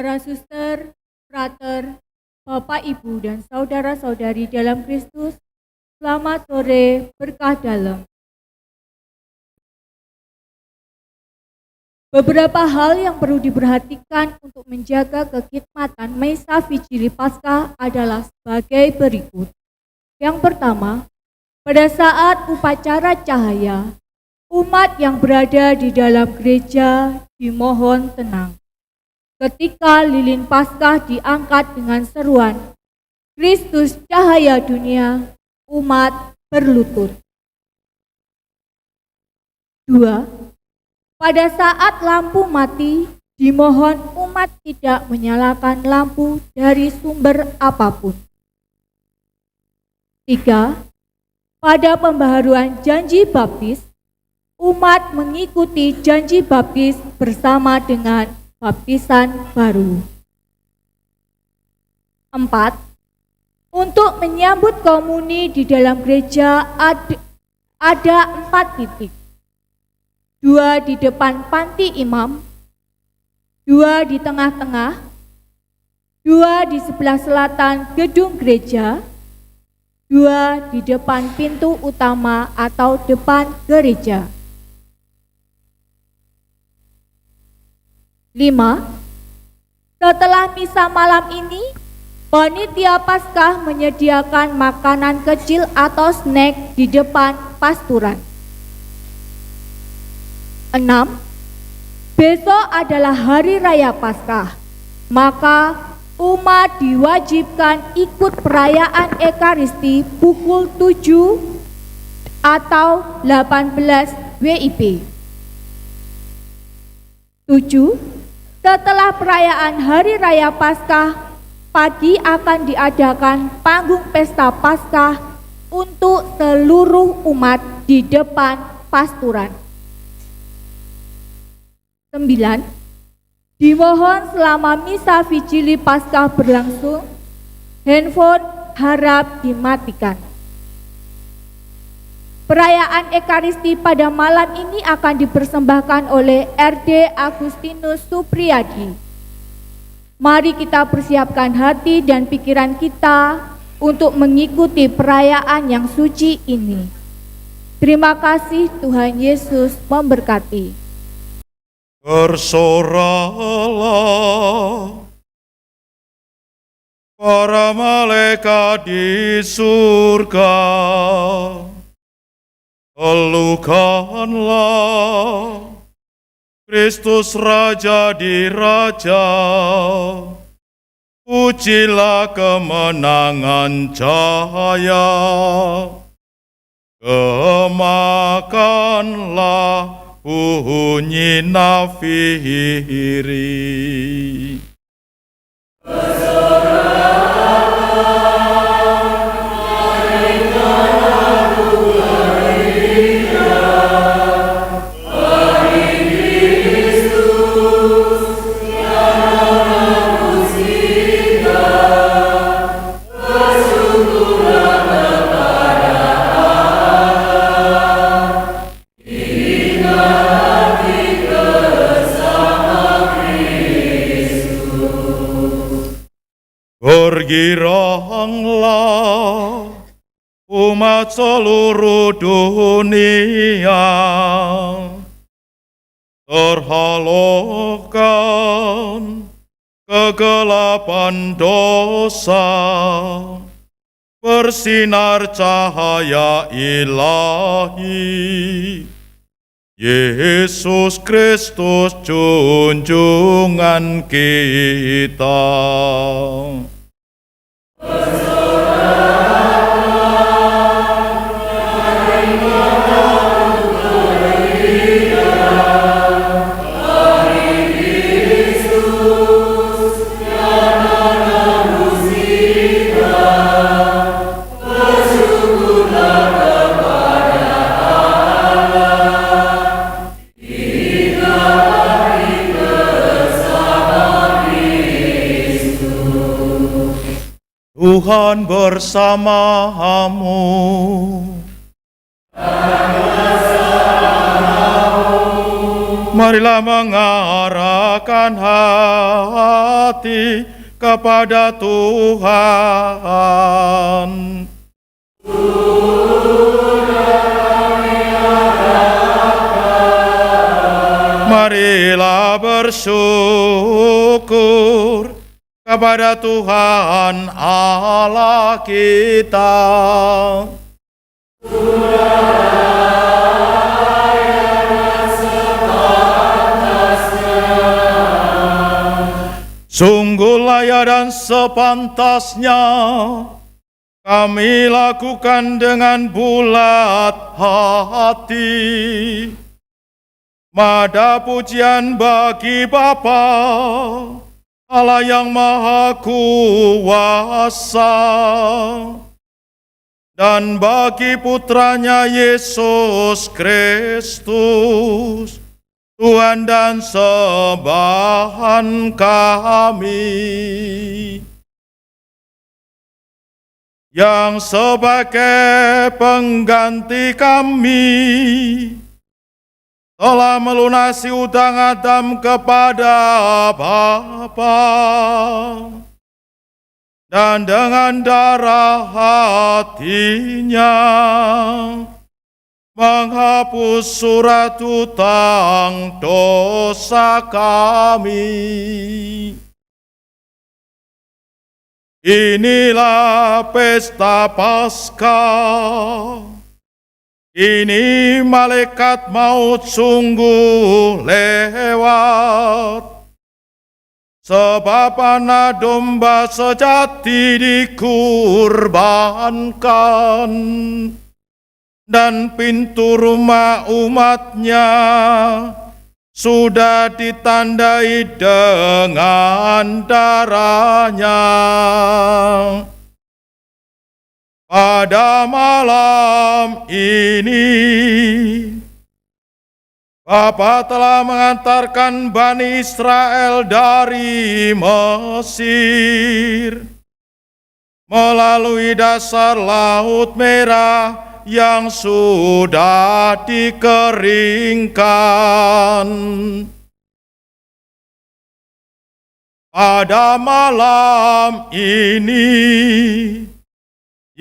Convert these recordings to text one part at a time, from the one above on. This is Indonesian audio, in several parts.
para suster, frater, Bapak, Ibu, dan saudara-saudari dalam Kristus, selamat sore berkah dalam. Beberapa hal yang perlu diperhatikan untuk menjaga kekhidmatan Misa Vigili Paskah adalah sebagai berikut. Yang pertama, pada saat upacara cahaya, umat yang berada di dalam gereja dimohon tenang. Ketika lilin Paskah diangkat dengan seruan, Kristus cahaya dunia, umat berlutut. 2. Pada saat lampu mati, dimohon umat tidak menyalakan lampu dari sumber apapun. 3. Pada pembaharuan janji baptis, umat mengikuti janji baptis bersama dengan baptisan baru. 4. Untuk menyambut komuni di dalam gereja ada 4 titik. 2 di depan panti imam, 2 di tengah-tengah, 2 di sebelah selatan gedung gereja, 2 di depan pintu utama atau depan gereja. 5. Setelah misa malam ini, panitia Paskah menyediakan makanan kecil atau snack di depan pasturan. 6. Besok adalah hari raya Paskah, maka umat diwajibkan ikut perayaan Ekaristi pukul 7 atau 18 WIB. 7. Setelah perayaan hari raya Paskah, pagi akan diadakan panggung pesta Paskah untuk seluruh umat di depan pasturan. 9. Dimohon selama misa Vigili Paskah berlangsung, handphone harap dimatikan. Perayaan Ekaristi pada malam ini akan dipersembahkan oleh RD Agustinus Supriyadi. Mari kita persiapkan hati dan pikiran kita untuk mengikuti perayaan yang suci ini. Terima kasih, Tuhan Yesus memberkati. Bersoralah para malaikat di surga, telukanlah Kristus Raja di Raja, pujilah kemenangan cahaya, gemakanlah bunyi nafiri. Bergiranglah umat seluruh dunia, terhalaukan kegelapan dosa, bersinar cahaya ilahi, Yesus Kristus junjungan kita. Tuhan bersamamu. Marilah mengarahkan hati kepada Tuhan. Marilah bersyukur kepada Tuhan Allah kita. Sungguh layak dan sepantasnya kami lakukan dengan bulat hati. Mada pujian bagi Bapa, Allah yang Maha Kuasa, dan bagi Putranya Yesus Kristus, Tuhan dan sembahan kami, yang sebagai pengganti kami telah melunasi utang Adam kepada Bapa, dan dengan darah hatinya menghapus surat utang dosa kami. Inilah pesta Paskah. Ini malaikat maut sungguh lewat, sebab anak domba sejati dikurbankan, dan pintu rumah umatnya sudah ditandai dengan darahnya. Pada malam ini, Bapa telah mengantarkan Bani Israel dari Mesir melalui dasar Laut Merah yang sudah dikeringkan. Pada malam ini,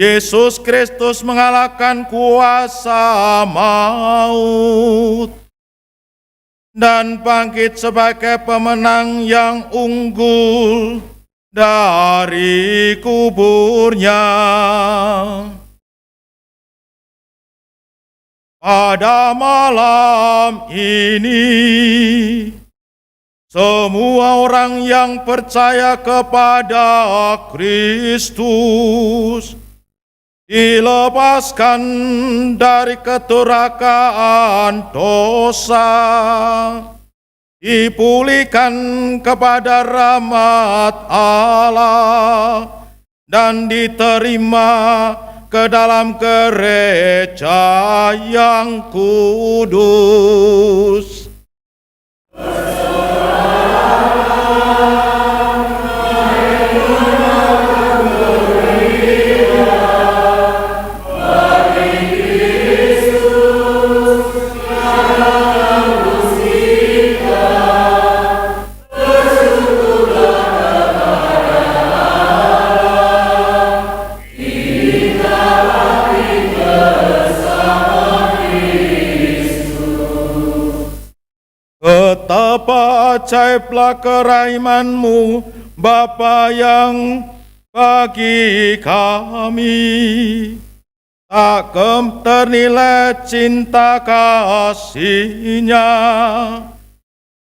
Yesus Kristus mengalahkan kuasa maut dan bangkit sebagai pemenang yang unggul dari kuburnya. Pada malam ini, semua orang yang percaya kepada Kristus dilepaskan dari keturakaan dosa, dipulihkan kepada rahmat Allah, dan diterima ke dalam gereja yang kudus. Betapa ajaiblah kerahiman-Mu, Bapa yang bagi kami tak ternilai cinta kasih-Nya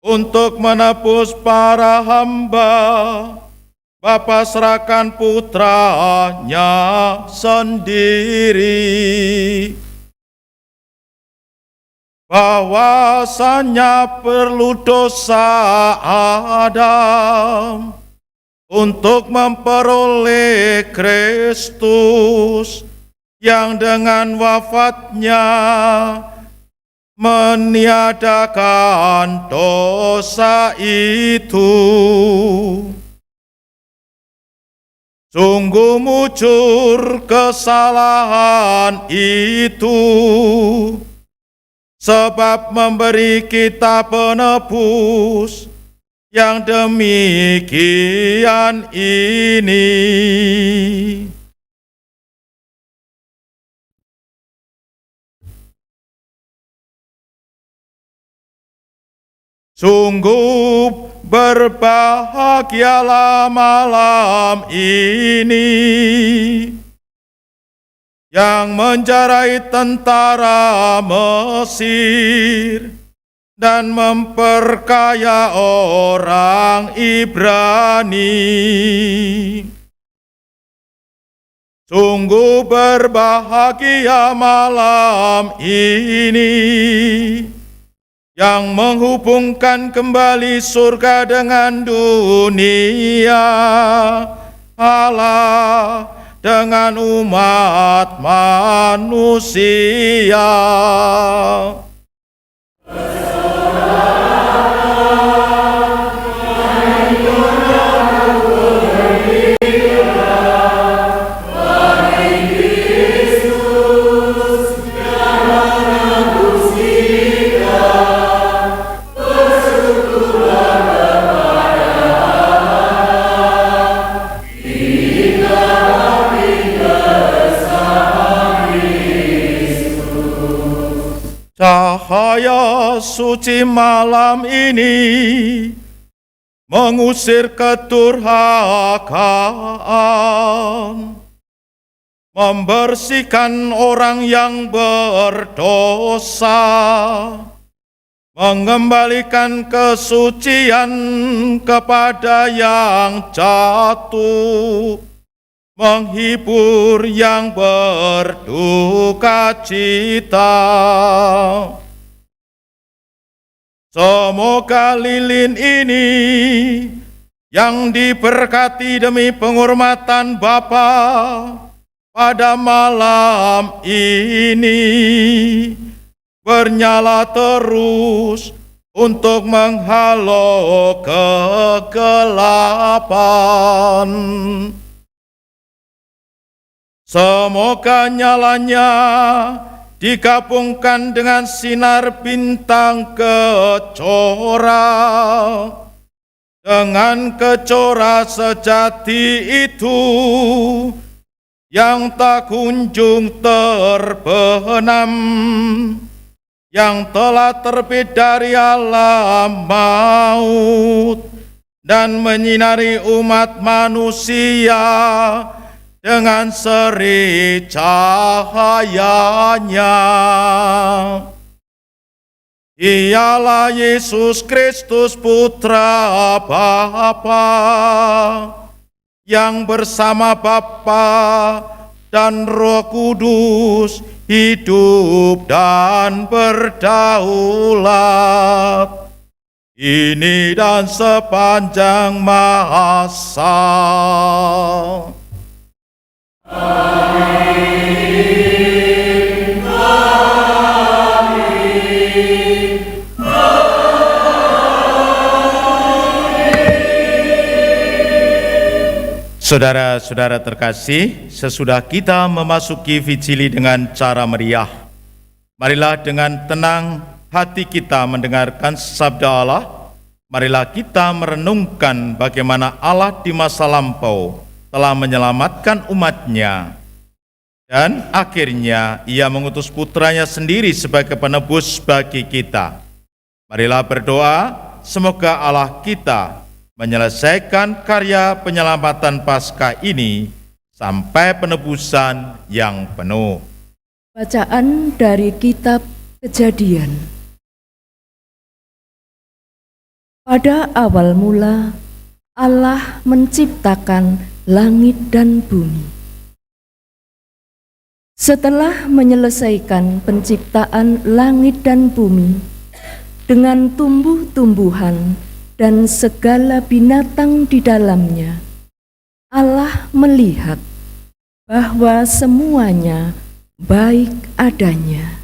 untuk menebus para hamba. Bapa serahkan putranya sendiri, bahwasanya perlu dosa Adam untuk memperoleh Kristus yang dengan wafatnya meniadakan dosa itu. Sungguh mujur kesalahan itu sebab memberi kita penebus yang demikian ini. Sungguh berbahagialah malam ini yang menjarai tentara Mesir dan memperkaya orang Ibrani. Sungguh berbahagia malam ini yang menghubungkan kembali surga dengan dunia, Allah dengan umat manusia. Cahaya suci malam ini mengusir kedurhakaan, membersihkan orang yang berdosa, mengembalikan kesucian kepada yang jatuh, menghibur yang berduka cita. Semoga lilin ini yang diberkati demi penghormatan Bapa pada malam ini bernyala terus untuk menghalau kegelapan. Semoga nyalanya digabungkan dengan sinar bintang kejora, dengan kejora sejati itu yang tak kunjung terbenam, yang telah terbit dari alam maut dan menyinari umat manusia dengan seri cahayanya. Ialah Yesus Kristus Putra Bapa yang bersama Bapa dan Roh Kudus hidup dan berdaulat ini dan sepanjang masa. Saudara-saudara terkasih, sesudah kita memasuki Vigili dengan cara meriah, marilah dengan tenang hati kita mendengarkan sabda Allah. Marilah kita merenungkan bagaimana Allah di masa lampau telah menyelamatkan umatnya, dan akhirnya Ia mengutus putranya sendiri sebagai penebus bagi kita. Marilah berdoa, semoga Allah kita menyelesaikan karya penyelamatan Paskah ini sampai penebusan yang penuh. Bacaan dari Kitab Kejadian. Pada awal mula, Allah menciptakan langit dan bumi. Setelah menyelesaikan penciptaan langit dan bumi dengan tumbuh-tumbuhan dan segala binatang di dalamnya, Allah melihat bahwa semuanya baik adanya.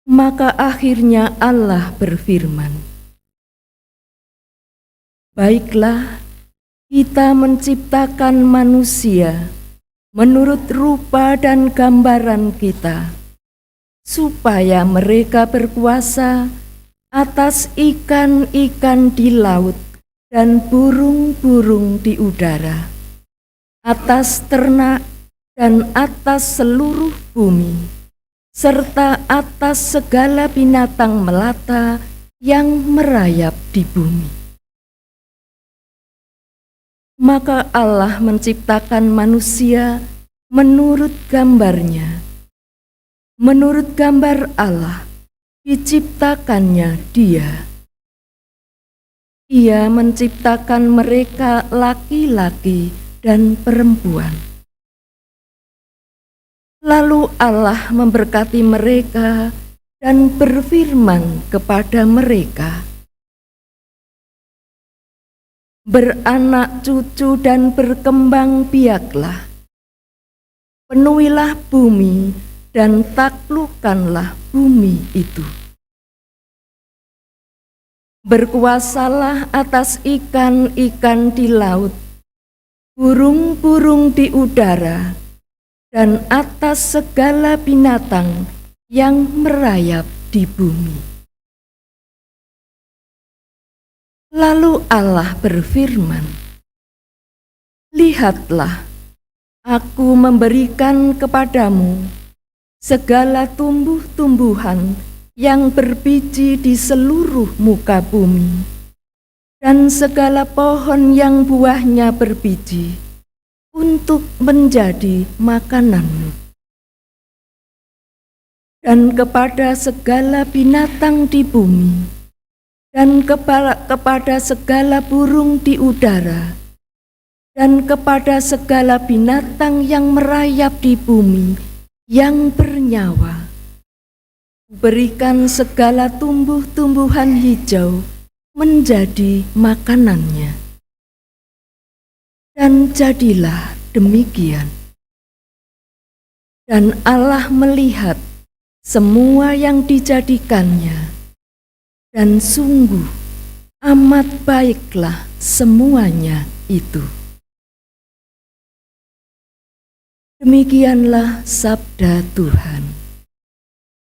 Maka akhirnya Allah berfirman, "Baiklah, kita menciptakan manusia menurut rupa dan gambaran kita, supaya mereka berkuasa atas ikan-ikan di laut dan burung-burung di udara, atas ternak dan atas seluruh bumi, serta atas segala binatang melata yang merayap di bumi. Maka Allah menciptakan manusia menurut gambarnya. Menurut gambar Allah, diciptakannya Dia. Ia menciptakan mereka laki-laki dan perempuan. Lalu Allah memberkati mereka dan berfirman kepada mereka, "Beranak cucu dan berkembang biaklah, penuhilah bumi dan taklukkanlah bumi itu. Berkuasalah atas ikan-ikan di laut, burung-burung di udara, dan atas segala binatang yang merayap di bumi." Lalu Allah berfirman, "Lihatlah, Aku memberikan kepadamu segala tumbuh-tumbuhan yang berbiji di seluruh muka bumi, dan segala pohon yang buahnya berbiji untuk menjadi makananmu. Dan kepada segala binatang di bumi, dan kepada segala burung di udara, dan kepada segala binatang yang merayap di bumi yang bernyawa, berikan segala tumbuh-tumbuhan hijau menjadi makanannya." Dan jadilah demikian. Dan Allah melihat semua yang dijadikannya, dan sungguh amat baiklah semuanya itu. Demikianlah sabda Tuhan.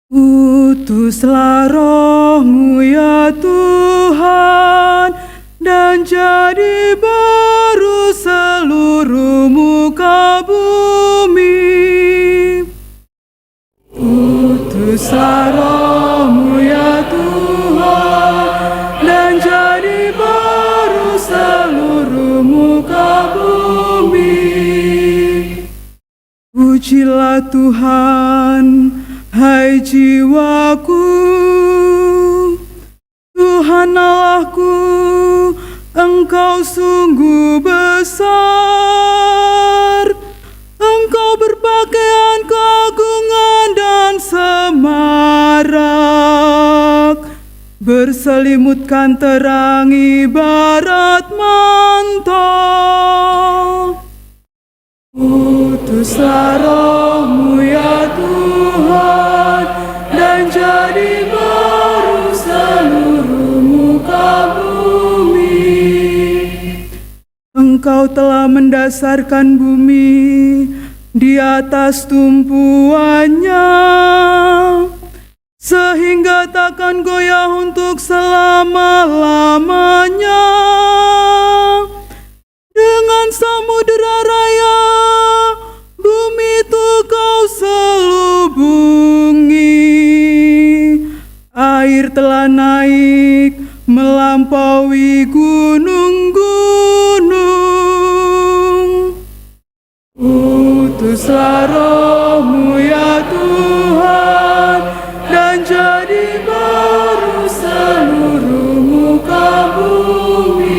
Utuslah Roh-Mu ya Tuhan, dan jadi baru seluruh muka bumi. Utuslah Roh-Mu ya Tuhan, dan jadi baru seluruh muka bumi. Pujilah Tuhan, hai jiwaku, Tuhan Allahku, Engkau sungguh besar. Engkau berpakaian keagungan dan semarak, berselimutkan terang ibarat mantel. Utuslah Roh-Mu ya Tuhan, dan jadi baru seluruh muka bumi. Engkau telah mendasarkan bumi di atas tumpuannya, sehingga takkan goyah untuk selama-lamanya. Dengan samudera raya bumi itu Kau selubungi. Air telah naik melampaui gunung-gunung. Utuslah Roh-Mu ya Tuhan, dan jadi baru seluruh muka bumi.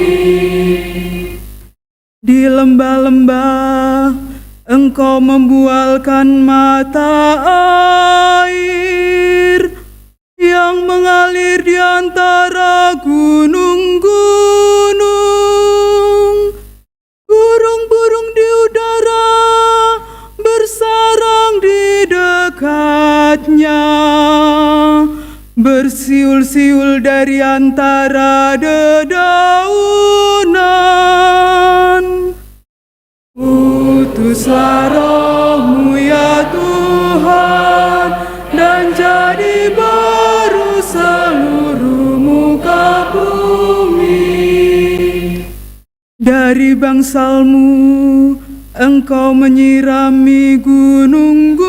Di lembah-lembah Engkau membualkan mata air yang mengalir di antara gunung-gunung. Burung-burung di udara bersarang di dekatnya, bersiul-siul dari antara dedaunan. Utuslah Roh-Mu ya Tuhan, dan Dari bangsalmu engkau menyirami gunung-gunung.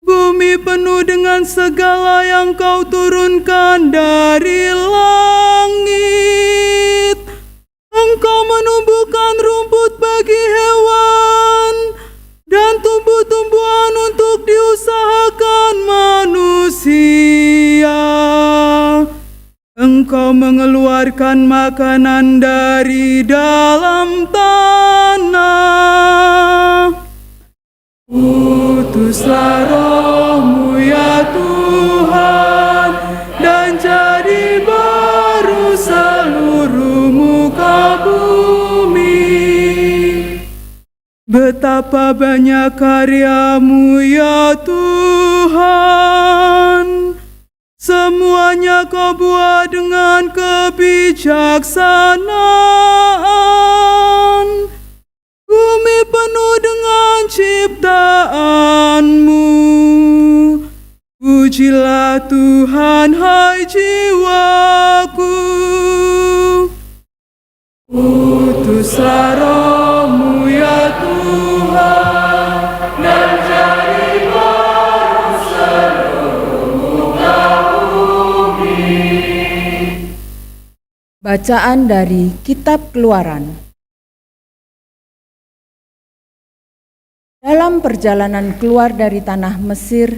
Bumi penuh dengan segala yang kau turunkan dari langit. Engkau menumbuhkan rumput bagi hewan dan tumbuh-tumbuhan untuk diusahakan manusia. Engkau mengeluarkan makanan dari dalam tanah. Utuslah roh-Mu ya Tuhan, dan jadi baru seluruh muka bumi. Betapa banyak karya-Mu ya Tuhan, semuanya Kau buat dengan kebijaksanaan. Bumi penuh dengan ciptaan-Mu. Pujilah Tuhan, hai jiwaku. Utuslah roh-Mu ya Tuhan, dan jadi baru seluruh muka bumi. Bacaan dari Kitab Keluaran. Dalam perjalanan keluar dari tanah Mesir,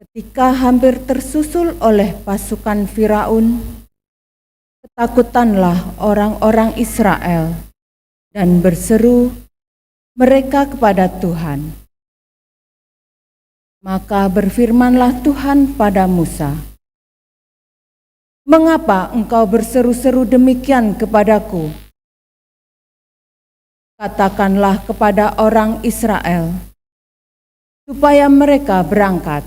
ketika hampir tersusul oleh pasukan Firaun, ketakutanlah orang-orang Israel dan berseru mereka kepada Tuhan. Maka berfirmanlah Tuhan pada Musa, "Mengapa engkau berseru-seru demikian kepadaku? Katakanlah kepada orang Israel, supaya mereka berangkat.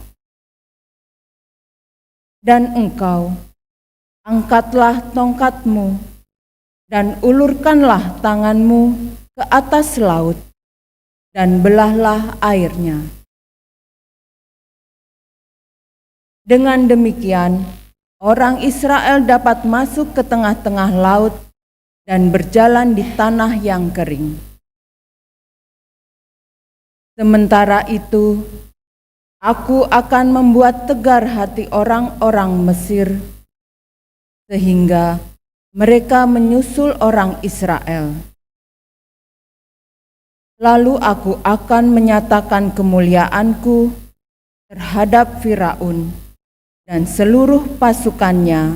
Dan engkau, angkatlah tongkatmu, dan ulurkanlah tanganmu ke atas laut, dan belahlah airnya. Dengan demikian, orang Israel dapat masuk ke tengah-tengah laut dan berjalan di tanah yang kering. Sementara itu, aku akan membuat tegar hati orang-orang Mesir, sehingga mereka menyusul orang Israel. Lalu aku akan menyatakan kemuliaanku terhadap Firaun dan seluruh pasukannya,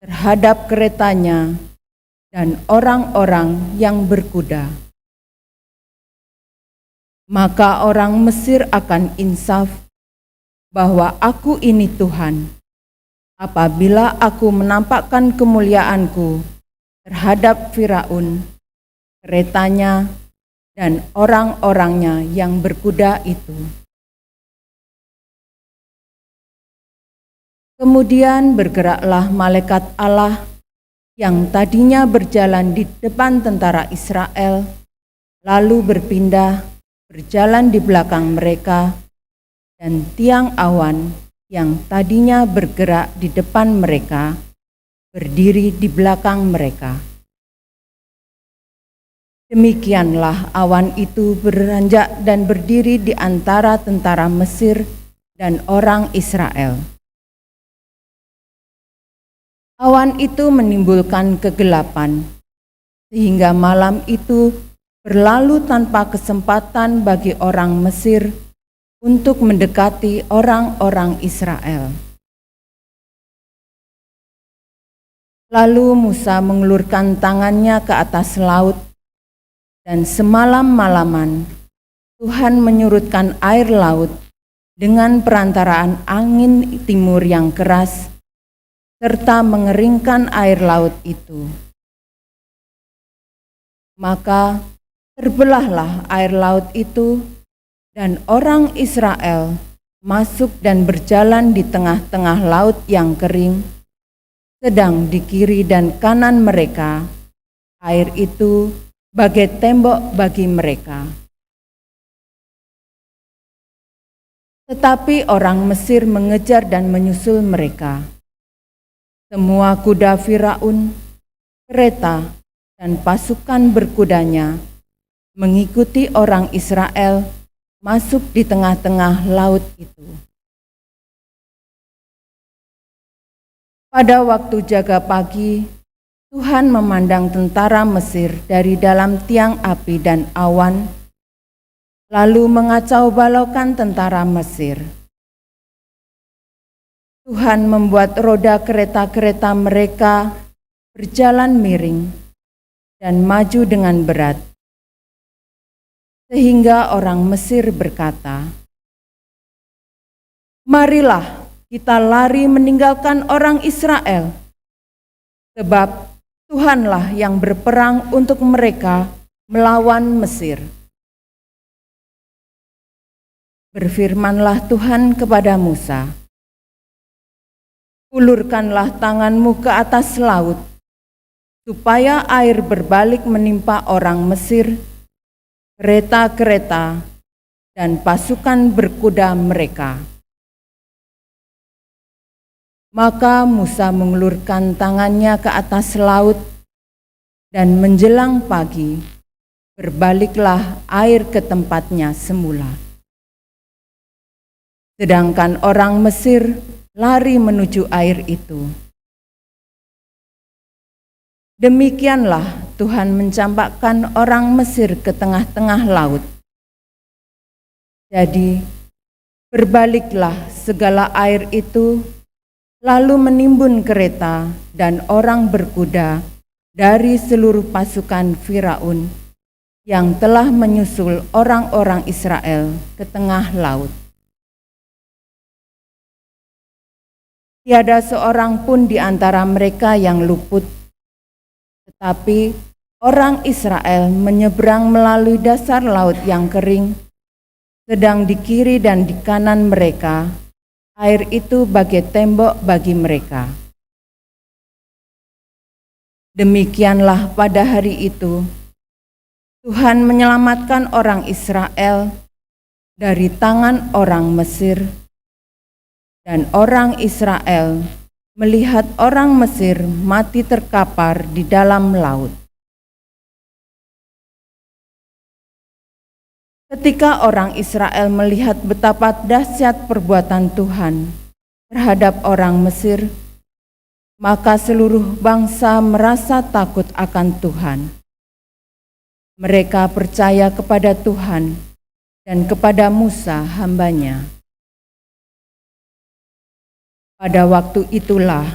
terhadap keretanya dan orang-orang yang berkuda. Maka orang Mesir akan insaf bahwa aku ini Tuhan, apabila aku menampakkan kemuliaanku terhadap Firaun, keretanya, dan orang-orangnya yang berkuda itu." Kemudian bergeraklah malaikat Allah yang tadinya berjalan di depan tentara Israel, lalu berpindah berjalan di belakang mereka, dan tiang awan yang tadinya bergerak di depan mereka berdiri di belakang mereka. Demikianlah awan itu beranjak dan berdiri di antara tentara Mesir dan orang Israel. Awan itu menimbulkan kegelapan, sehingga malam itu berlalu tanpa kesempatan bagi orang Mesir untuk mendekati orang-orang Israel. Lalu Musa mengulurkan tangannya ke atas laut, dan semalam-malaman Tuhan menyurutkan air laut dengan perantaraan angin timur yang keras, serta mengeringkan air laut itu. Maka terbelahlah air laut itu, dan orang Israel masuk dan berjalan di tengah-tengah laut yang kering, sedang di kiri dan kanan mereka air itu bagai tembok bagi mereka. Tetapi orang Mesir mengejar dan menyusul mereka. Semua kuda Firaun kereta, dan pasukan berkudanya mengikuti orang Israel masuk di tengah-tengah laut itu. Pada waktu jaga pagi, Tuhan memandang tentara Mesir dari dalam tiang api dan awan, lalu mengacau balaukan tentara Mesir. Tuhan membuat roda kereta-kereta mereka berjalan miring dan maju dengan berat, sehingga orang Mesir berkata, "Marilah kita lari meninggalkan orang Israel, sebab Tuhanlah yang berperang untuk mereka melawan Mesir." Berfirmanlah Tuhan kepada Musa, "Ulurkanlah tanganmu ke atas laut, supaya air berbalik menimpa orang Mesir, kereta-kereta, dan pasukan berkuda mereka." Maka Musa mengulurkan tangannya ke atas laut, dan menjelang pagi, berbaliklah air ke tempatnya semula. Sedangkan orang Mesir lari menuju air itu. Demikianlah Tuhan mencampakkan orang Mesir ke tengah-tengah laut. Jadi, berbaliklah segala air itu, lalu menimbun kereta dan orang berkuda dari seluruh pasukan Firaun yang telah menyusul orang-orang Israel ke tengah laut. Tiada seorang pun di antara mereka yang luput, tetapi orang Israel menyeberang melalui dasar laut yang kering, sedang di kiri dan di kanan mereka, air itu bagai tembok bagi mereka. Demikianlah pada hari itu, Tuhan menyelamatkan orang Israel dari tangan orang Mesir, dan orang Israel melihat orang Mesir mati terkapar di dalam laut. Ketika orang Israel melihat betapa dahsyat perbuatan Tuhan terhadap orang Mesir, maka seluruh bangsa merasa takut akan Tuhan. Mereka percaya kepada Tuhan dan kepada Musa hamba-Nya. Pada waktu itulah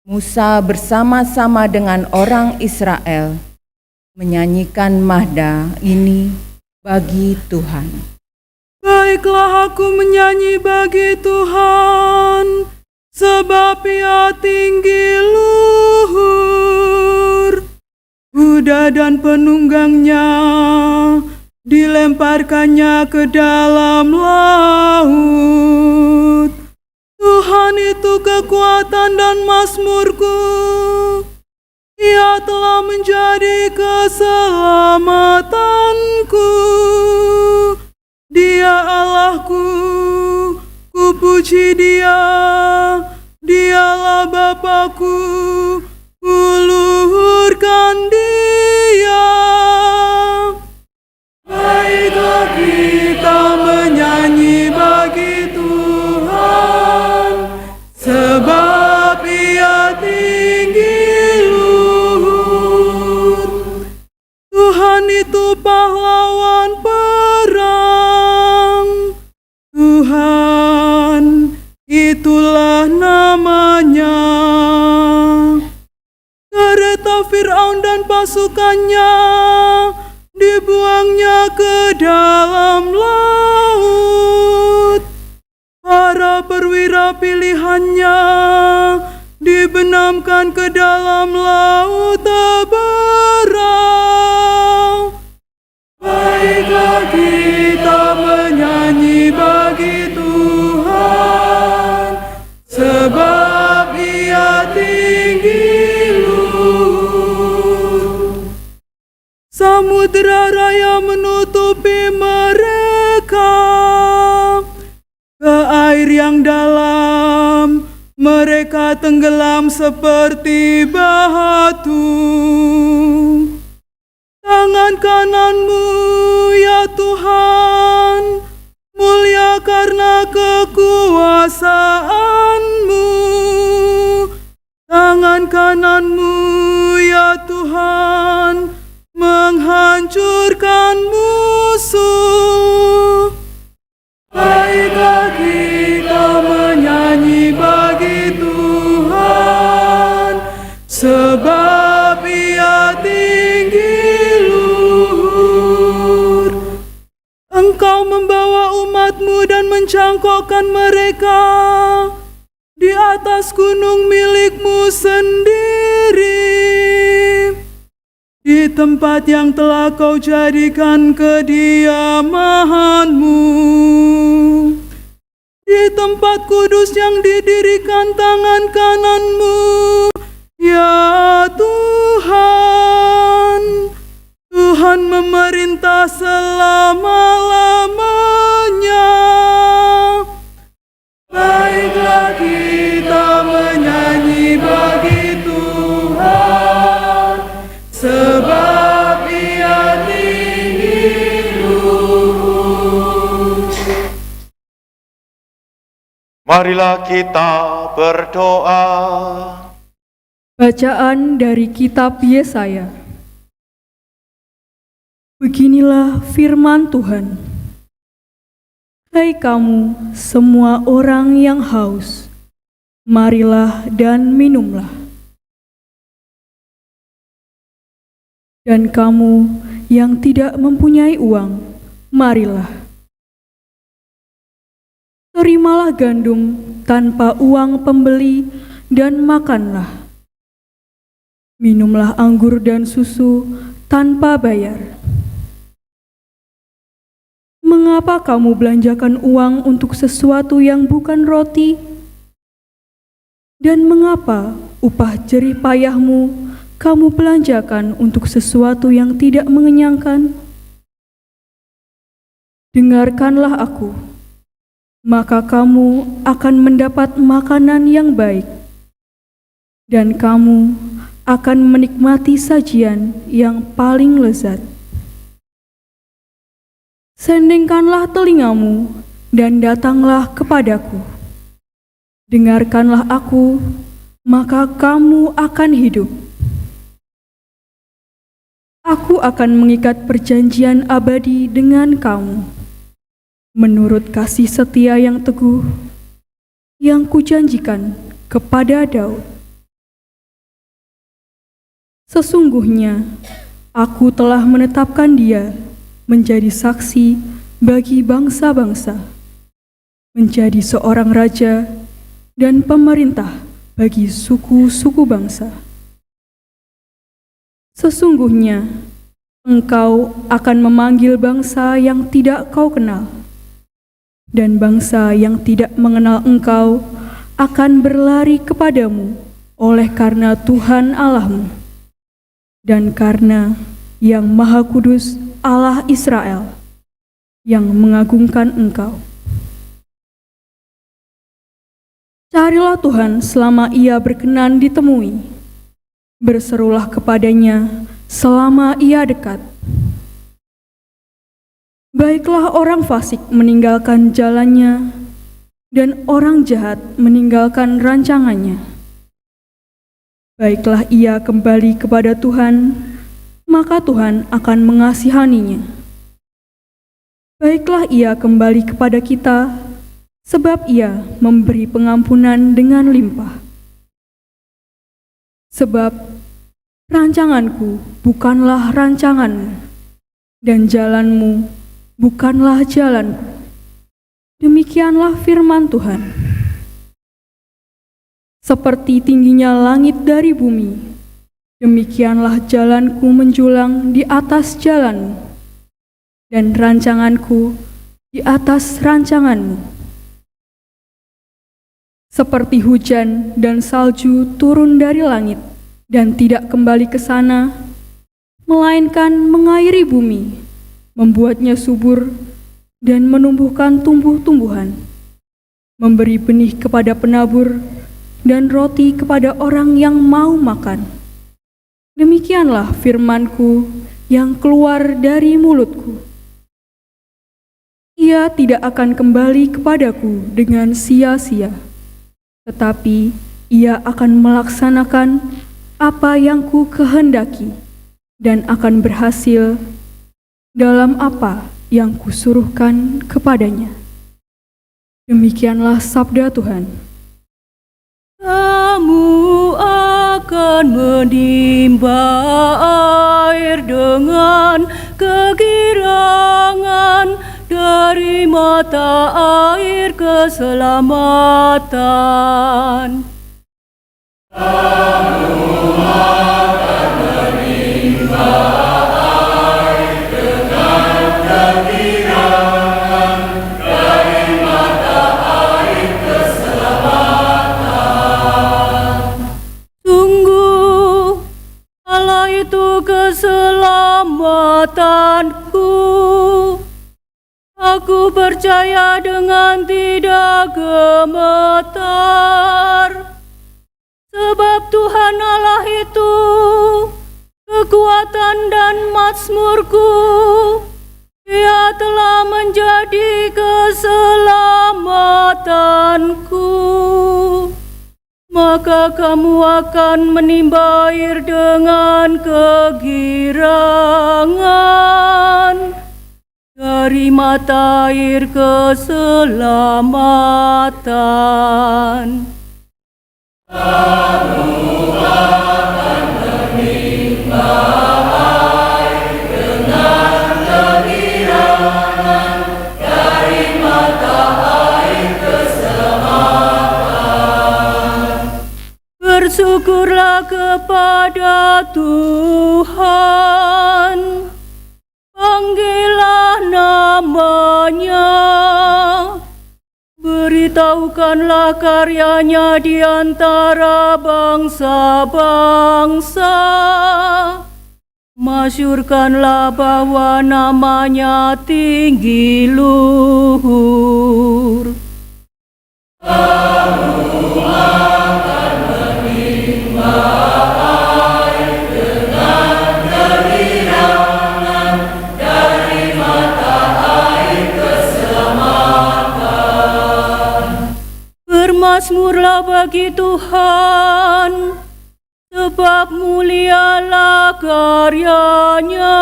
Musa bersama-sama dengan orang Israel menyanyikan mahda ini bagi Tuhan. Baiklah aku menyanyi bagi Tuhan, sebab Ia tinggi luhur. Kuda dan penunggangnya dilemparkannya ke dalam laut. Tuhan itu kekuatan dan mazmurku, Ia telah menjadi keselamatanku. Dia Allahku, ku puji Dia, Dialah Bapa-Ku, ku luhurkan Dia. Baiklah kita menyanyi bagi Tuhan, sebab Ia tinggi luhur. Tuhan itu pahlawan perang, Tuhan itulah namanya. Kereta Firaun dan pasukannya dibuangnya ke dalam laut. Para perwira pilihannya dibenamkan ke dalam laut teberau. Baiklah kita menyanyi bagi Tuhan, sebab Ia tinggi luhur. Samudera raya menutupi mereka, ke air yang dalam mereka tenggelam seperti batu. kanan-Mu, ya Tuhan, menghancurkan musuh. Baiklah kita menyanyi bagi Tuhan, sebab Ia tinggi luhur. Engkau membawa umat-Mu dan mencangkokkan mereka di atas gunung milik-Mu sendiri, di tempat yang telah Kau jadikan kediaman-Mu, di tempat kudus yang didirikan tangan kanan-Mu, ya Tuhan. Tuhan memerintah selama-lamanya. Baiklah kita menyanyi bagi Tuhan, sebab Ia tinggi luhur. Marilah kita berdoa. Bacaan dari kitab Yesaya. Beginilah firman Tuhan. Hai kamu semua orang yang haus, marilah dan minumlah. Dan kamu yang tidak mempunyai uang, marilah. Terimalah gandum tanpa uang pembeli dan makanlah. Minumlah anggur dan susu tanpa bayar. Mengapa kamu belanjakan uang untuk sesuatu yang bukan roti? Dan mengapa upah jerih payahmu kamu belanjakan untuk sesuatu yang tidak mengenyangkan? Dengarkanlah aku, maka kamu akan mendapat makanan yang baik, dan kamu akan menikmati sajian yang paling lezat. Sendingkanlah telingamu dan datanglah kepadaku. Dengarkanlah aku, maka kamu akan hidup. Aku akan mengikat perjanjian abadi dengan kamu, menurut kasih setia yang teguh, yang kujanjikan kepada Daud. Sesungguhnya, aku telah menetapkan dia menjadi saksi bagi bangsa-bangsa, menjadi seorang raja dan pemerintah bagi suku-suku bangsa. Sesungguhnya, engkau akan memanggil bangsa yang tidak kau kenal, dan bangsa yang tidak mengenal engkau akan berlari kepadamu oleh karena Tuhan Allahmu, dan karena Yang Maha Kudus Allah Israel, yang mengagungkan engkau. Carilah Tuhan selama Ia berkenan ditemui. Berserulah kepadanya selama Ia dekat. Baiklah orang fasik meninggalkan jalannya, dan orang jahat meninggalkan rancangannya. Baiklah ia kembali kepada Tuhan, maka Tuhan akan mengasihaninya. Baiklah ia kembali kepada kita, sebab ia memberi pengampunan dengan limpah. Sebab rancanganku bukanlah rancanganmu, dan jalanmu bukanlah jalanku. Demikianlah firman Tuhan. Seperti tingginya langit dari bumi, demikianlah jalanku menjulang di atas jalanmu, dan rancanganku di atas rancanganmu. Seperti hujan dan salju turun dari langit dan tidak kembali ke sana, melainkan mengairi bumi, membuatnya subur dan menumbuhkan tumbuh-tumbuhan, memberi benih kepada penabur dan roti kepada orang yang mau makan. Demikianlah firman-Ku yang keluar dari mulut-Ku. Ia tidak akan kembali kepadaku dengan sia-sia, tetapi ia akan melaksanakan apa yang ku kehendaki dan akan berhasil dalam apa yang kusuruhkan kepadanya. Demikianlah sabda Tuhan. Kamu akan menimba air dengan kegirangan dari mata air keselamatan. Sungguh, Allah itu keselamatanku. Aku percaya dengan tidak gemetar, sebab Tuhan Allah itu kekuatan dan mazmurku. Dia telah menjadi keselamatanku. Maka kamu akan menimba air dengan kegirangan dari mata air keselamatan. Bersyukurlah kepada Tuhan, panggillah namanya, beritahukanlah karyanya di antara bangsa-bangsa, masyurkanlah bahwa namanya tinggi luhur. Bermazmurlah bagi Tuhan, sebab mulialah karyanya.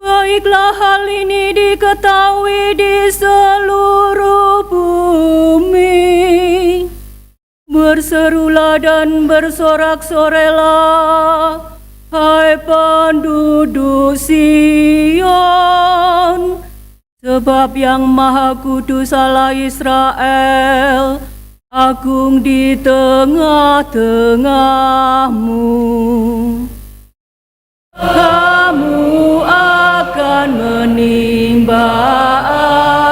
Baiklah hal ini diketahui di seluruh bumi. Berserulah dan bersorak-sorailah, hai penduduk Sion, sebab yang Maha Kudus Allah Israel agung di tengah-tengahmu. Kamu akan menimba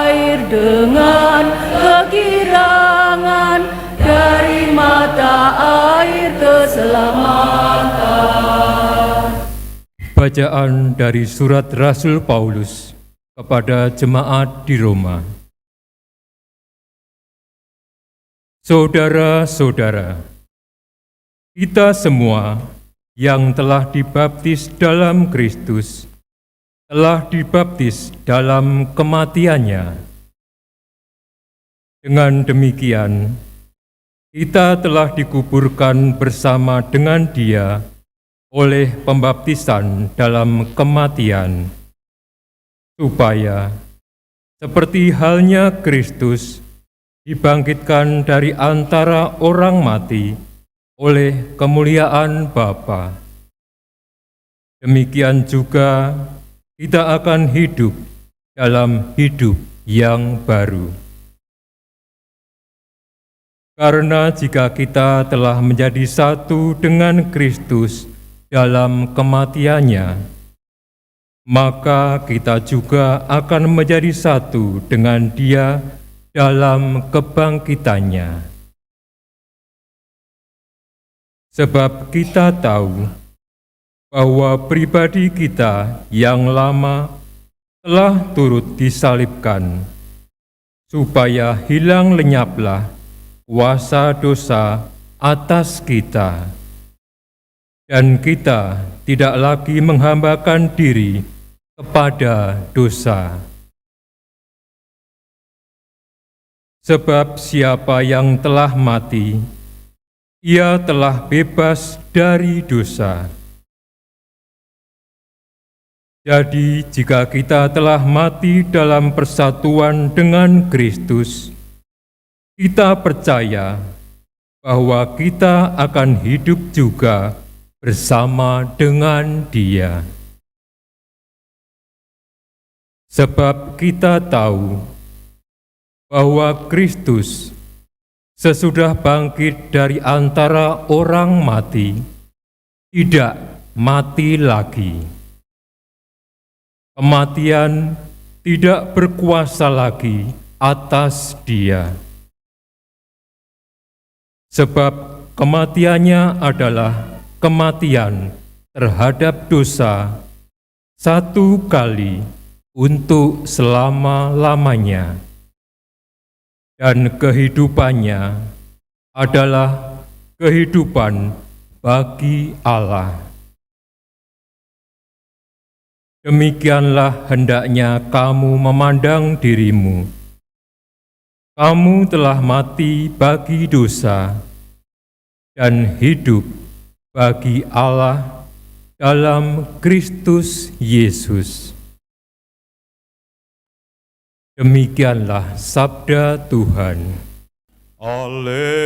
air dengan kegirangan dari mata air keselamatan. Bacaan dari surat Rasul Paulus kepada jemaat di Roma. Saudara-saudara, kita semua yang telah dibaptis dalam Kristus telah dibaptis dalam kematiannya. Dengan demikian, kita telah dikuburkan bersama dengan Dia oleh pembaptisan dalam kematian, supaya seperti halnya Kristus dibangkitkan dari antara orang mati oleh kemuliaan Bapa. Demikian juga kita akan hidup dalam hidup yang baru. Karena jika kita telah menjadi satu dengan Kristus dalam kematiannya, maka kita juga akan menjadi satu dengan Dia dalam kebangkitannya. Sebab kita tahu bahwa pribadi kita yang lama telah turut disalibkan, supaya hilang lenyaplah kuasa dosa atas kita, dan kita tidak lagi menghambakan diri kepada dosa. Sebab siapa yang telah mati ia telah bebas dari dosa. Jadi, jika kita telah mati dalam persatuan dengan Kristus, kita percaya bahwa kita akan hidup juga bersama dengan Dia. Sebab kita tahu bahwa Kristus sesudah bangkit dari antara orang mati, tidak mati lagi. Kematian tidak berkuasa lagi atas Dia. Sebab kematiannya adalah kematian terhadap dosa satu kali untuk selama-lamanya. Dan kehidupannya adalah kehidupan bagi Allah. Demikianlah hendaknya kamu memandang dirimu. Kamu telah mati bagi dosa dan hidup bagi Allah dalam Kristus Yesus. Demikianlah sabda Tuhan. Haleluya.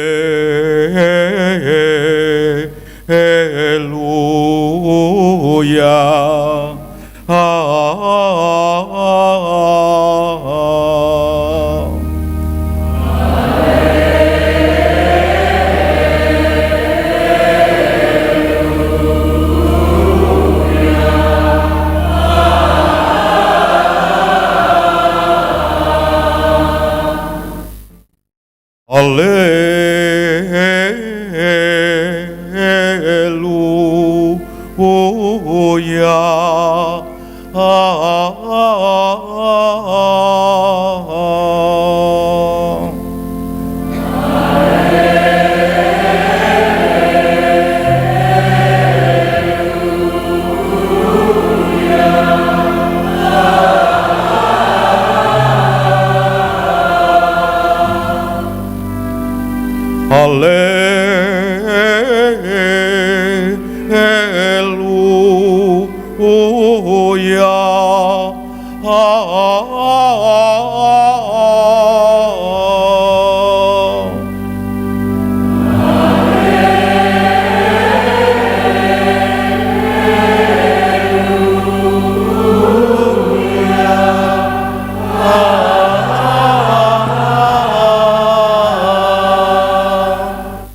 Haleluya.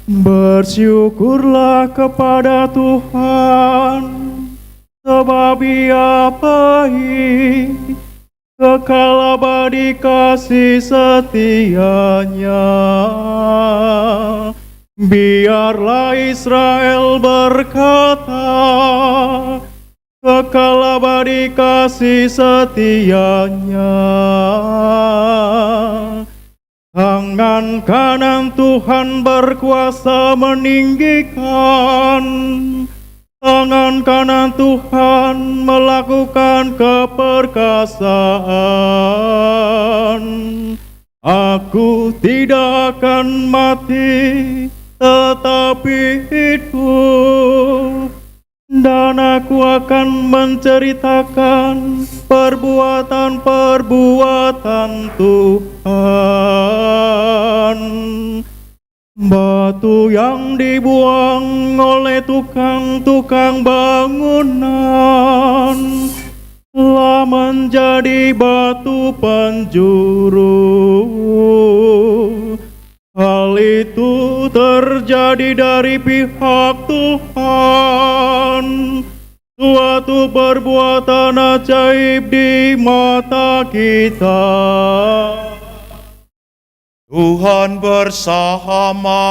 Bersyukurlah kepada Tuhan, sebab Ia baik, kekal abadi kasih setianya. Biarlah Israel berkata, kekal abadi kasih setianya. Tangan kanan Tuhan berkuasa meninggikan, tangan kanan Tuhan melakukan keperkasaan. Aku tidak akan mati, tetapi hidup, dan aku akan menceritakan perbuatan-perbuatan Tuhan. Batu yang dibuang oleh tukang-tukang bangunan telah menjadi batu penjuru. Hal itu terjadi dari pihak Tuhan, suatu perbuatan ajaib di mata kita. Tuhan bersamamu.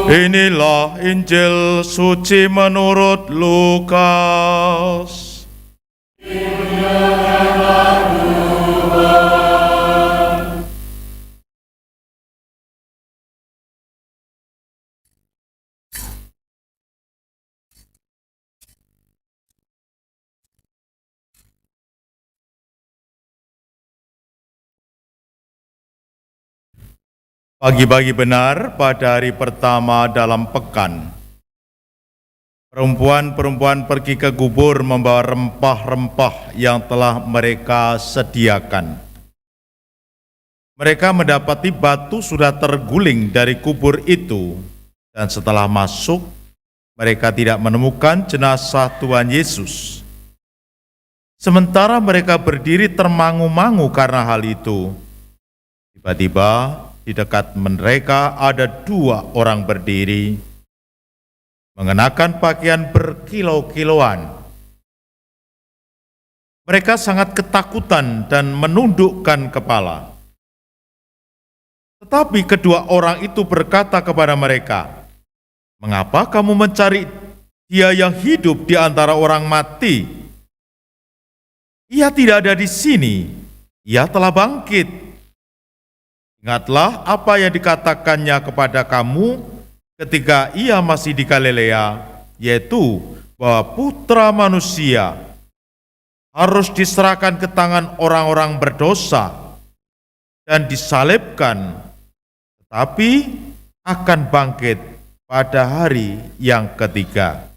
Inilah Injil suci menurut Lukas. Pagi-pagi benar pada hari pertama dalam pekan, perempuan-perempuan pergi ke kubur membawa rempah-rempah yang telah mereka sediakan. Mereka mendapati batu sudah terguling dari kubur itu, dan setelah masuk, mereka tidak menemukan jenazah Tuhan Yesus. Sementara mereka berdiri termangu-mangu karena hal itu, tiba-tiba di dekat mereka ada 2 orang berdiri, mengenakan pakaian berkilau-kilauan. Mereka sangat ketakutan dan menundukkan kepala. Tetapi kedua orang itu berkata kepada mereka, "Mengapa kamu mencari Dia yang hidup di antara orang mati? Ia tidak ada di sini, Ia telah bangkit. Ingatlah apa yang dikatakannya kepada kamu ketika Ia masih di Galilea, yaitu bahwa Putra Manusia harus diserahkan ke tangan orang-orang berdosa dan disalibkan, tetapi akan bangkit pada hari yang ketiga."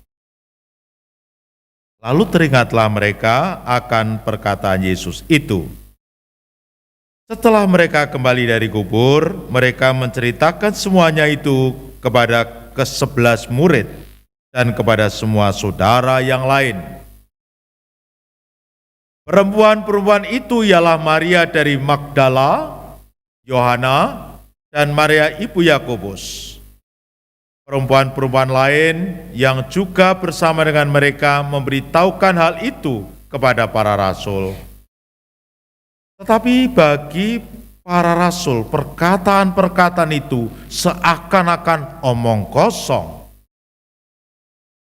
Lalu teringatlah mereka akan perkataan Yesus itu. Setelah mereka kembali dari kubur, mereka menceritakan semuanya itu kepada ke-11 murid dan kepada semua saudara yang lain. Perempuan-perempuan itu ialah Maria dari Magdala, Yohana, dan Maria ibu Yakobus. Perempuan-perempuan lain yang juga bersama dengan mereka memberitahukan hal itu kepada para rasul. Tetapi bagi para rasul, perkataan-perkataan itu seakan-akan omong kosong.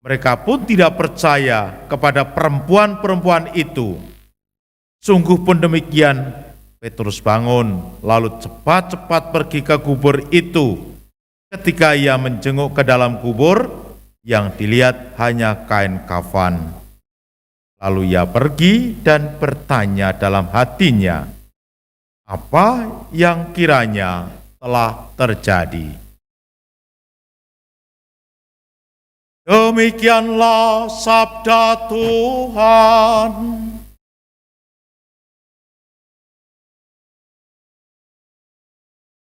Mereka pun tidak percaya kepada perempuan-perempuan itu. Sungguh pun demikian, Petrus bangun, lalu cepat-cepat pergi ke kubur itu. Ketika ia menjenguk ke dalam kubur, yang dilihat hanya kain kafan. Lalu ia pergi dan bertanya dalam hatinya, apa yang kiranya telah terjadi. Demikianlah sabda Tuhan.